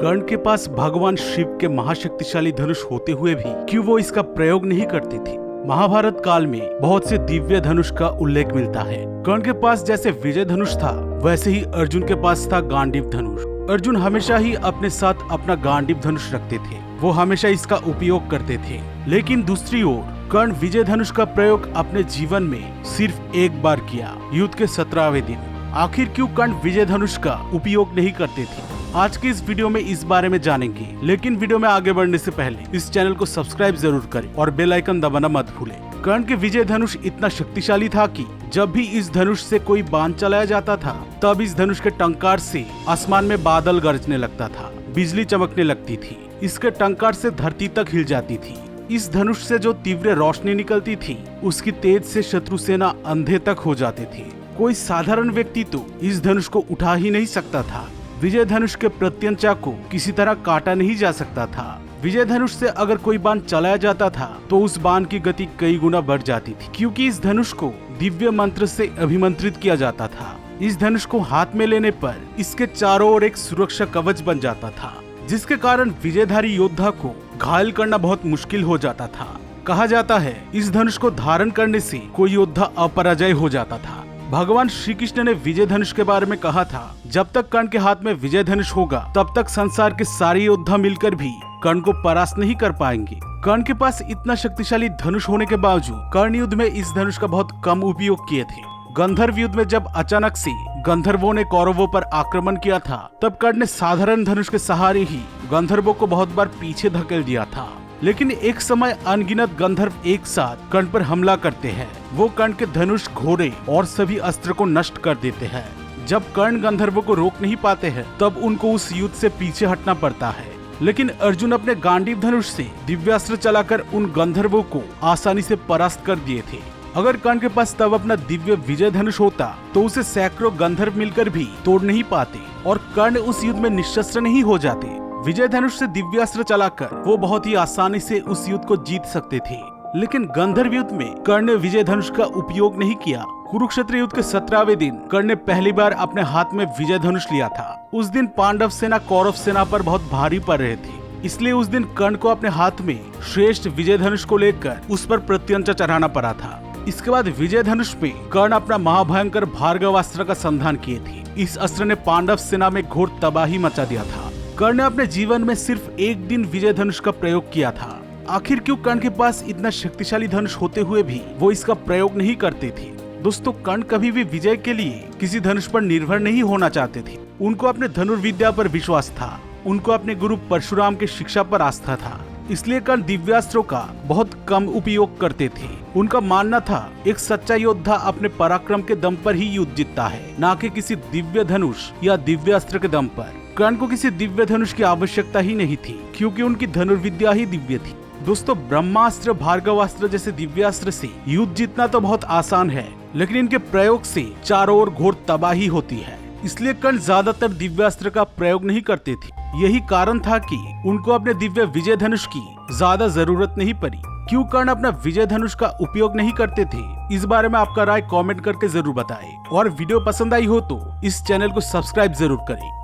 कर्ण के पास भगवान शिव के महाशक्तिशाली धनुष होते हुए भी क्यों वो इसका प्रयोग नहीं करते थे। महाभारत काल में बहुत से दिव्य धनुष का उल्लेख मिलता है। कर्ण के पास जैसे विजय धनुष था, वैसे ही अर्जुन के पास था गांडीव धनुष। अर्जुन हमेशा ही अपने साथ अपना गांडीव धनुष रखते थे, वो हमेशा इसका उपयोग करते थे। लेकिन दूसरी ओर कर्ण विजय धनुष का प्रयोग अपने जीवन में सिर्फ एक बार किया, युद्ध के 17वें दिन। आखिर क्यों कर्ण विजय धनुष का उपयोग नहीं करते थे, आज के इस वीडियो में इस बारे में जानेंगे। लेकिन वीडियो में आगे बढ़ने से पहले इस चैनल को सब्सक्राइब जरूर करें और बेल आइकन दबाना मत भूलें। कर्ण के विजय धनुष इतना शक्तिशाली था कि जब भी इस धनुष से कोई बाण चलाया जाता था, तब इस धनुष के टंकार से आसमान में बादल गरजने लगता था, बिजली चमकने लगती थी, इसके टंकार से धरती तक हिल जाती थी। इस धनुष से जो तीव्र रोशनी निकलती थी, उसकी तेज से शत्रु सेना अंधे तक हो जाते थे। कोई साधारण व्यक्ति तो इस धनुष को उठा ही नहीं सकता था। विजय धनुष के प्रत्यंचा को किसी तरह काटा नहीं जा सकता था। विजय धनुष से अगर कोई बाण चलाया जाता था, तो उस बाण की गति कई गुना बढ़ जाती थी, क्योंकि इस धनुष को दिव्य मंत्र से अभिमंत्रित किया जाता था। इस धनुष को हाथ में लेने पर इसके चारों ओर एक सुरक्षा कवच बन जाता था, जिसके कारण विजयधारी योद्धा को घायल करना बहुत मुश्किल हो जाता था। कहा जाता है, इस धनुष को धारण करने से कोई योद्धा अपराजय हो जाता था। भगवान श्री कृष्ण ने विजय धनुष के बारे में कहा था, जब तक कर्ण के हाथ में विजय धनुष होगा, तब तक संसार के सारे योद्धा मिलकर भी कर्ण को परास्त नहीं कर पाएंगे। कर्ण के पास इतना शक्तिशाली धनुष होने के बावजूद कर्ण युद्ध में इस धनुष का बहुत कम उपयोग किए थे। गंधर्व युद्ध में जब अचानक से गंधर्वों ने कौरवों पर आक्रमण किया था, तब कर्ण ने साधारण धनुष के सहारे ही गंधर्वों को बहुत बार पीछे धकेल दिया था। लेकिन एक समय अनगिनत गंधर्व एक साथ कर्ण पर हमला करते हैं। वो कर्ण के धनुष, घोड़े और सभी अस्त्र को नष्ट कर देते हैं। जब कर्ण गंधर्वों को रोक नहीं पाते हैं, तब उनको उस युद्ध से पीछे हटना पड़ता है। लेकिन अर्जुन अपने गांडीव धनुष से दिव्यास्त्र चलाकर उन गंधर्वों को आसानी से परास्त कर दिए थे। अगर कर्ण के पास तब अपना दिव्य विजय धनुष होता, तो उसे सैकड़ों गंधर्व मिलकर भी तोड़ नहीं पाते और कर्ण उस युद्ध में निशस्त्र नहीं हो जाते। विजय धनुष से दिव्यास्त्र चलाकर वो बहुत ही आसानी से उस युद्ध को जीत सकते थे। लेकिन गंधर्व युद्ध में कर्ण ने विजय धनुष का उपयोग नहीं किया। कुरुक्षेत्र युद्ध के 17वें दिन कर्ण ने पहली बार अपने हाथ में विजय धनुष लिया था। उस दिन पांडव सेना कौरव सेना पर बहुत भारी पड़ रहे थे, इसलिए उस दिन कर्ण को अपने हाथ में श्रेष्ठ विजय धनुष को लेकर उस पर प्रत्यंचा चढ़ाना पड़ा था। इसके बाद विजय धनुष पे कर्ण अपना महाभयंकर भार्गवास्त्र का संधान किए थे। इस अस्त्र ने पांडव सेना में घोर तबाही मचा दिया था। कर्ण ने अपने जीवन में सिर्फ एक दिन विजय धनुष का प्रयोग किया था। आखिर क्यों कर्ण के पास इतना शक्तिशाली धनुष होते हुए भी वो इसका प्रयोग नहीं करते थे। दोस्तों, कर्ण कभी भी विजय के लिए किसी धनुष पर निर्भर नहीं होना चाहते थे। उनको अपने धनुर्विद्या पर विश्वास था, उनको अपने गुरु परशुराम की शिक्षा पर आस्था था। इसलिए कर्ण दिव्यास्त्रों का बहुत कम उपयोग करते थे। उनका मानना था, एक सच्चा योद्धा अपने पराक्रम के दम पर ही युद्ध जीतता है, न कि किसी दिव्य धनुष या दिव्यास्त्र के दम पर। कर्ण को किसी दिव्य धनुष की आवश्यकता ही नहीं थी, क्योंकि उनकी धनुर्विद्या ही दिव्य थी। दोस्तों, ब्रह्मास्त्र, भार्गवास्त्र जैसे दिव्यास्त्र से युद्ध जीतना तो बहुत आसान है, लेकिन इनके प्रयोग से चारों ओर घोर तबाही होती है। इसलिए कर्ण ज्यादातर दिव्यास्त्र का प्रयोग नहीं करते थे। यही कारण था कि उनको अपने दिव्य विजय धनुष की ज्यादा जरूरत नहीं पड़ी। क्यों कर्ण अपना विजय धनुष का उपयोग नहीं करते थे, इस बारे में आपका राय कमेंट करके जरूर बताएं। और वीडियो पसंद आई हो तो इस चैनल को सब्सक्राइब जरूर करें।